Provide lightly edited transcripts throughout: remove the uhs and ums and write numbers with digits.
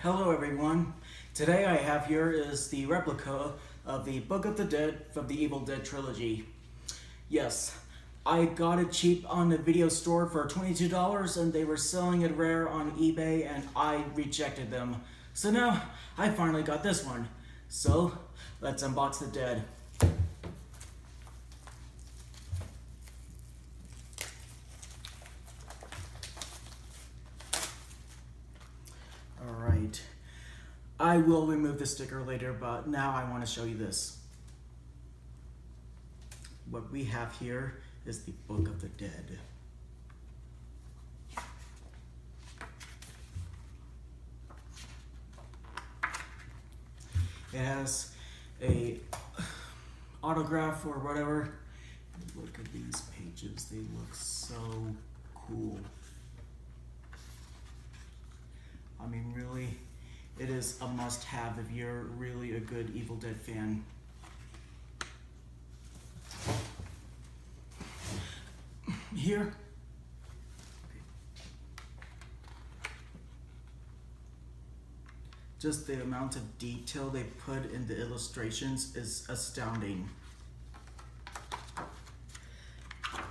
Hello everyone. Today I have here is the replica of the Book of the Dead from the Evil Dead trilogy. Yes, I got it cheap on the video store for $22 and they were selling it rare on eBay and I rejected them. So now I finally got this one. So let's unbox the Dead. Alright, I will remove the sticker later, but now I want to show you this. What we have here is the Book of the Dead. It has a autograph or whatever. Look at these pages, they look so cool. I mean, really, it is a must-have if you're really a good Evil Dead fan. Here, just the amount of detail they put in the illustrations is astounding.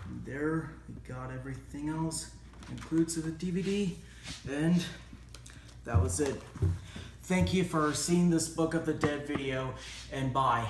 And there, we got everything else, includes the DVD, and that was it. Thank you for seeing this Book of the Dead video, and bye.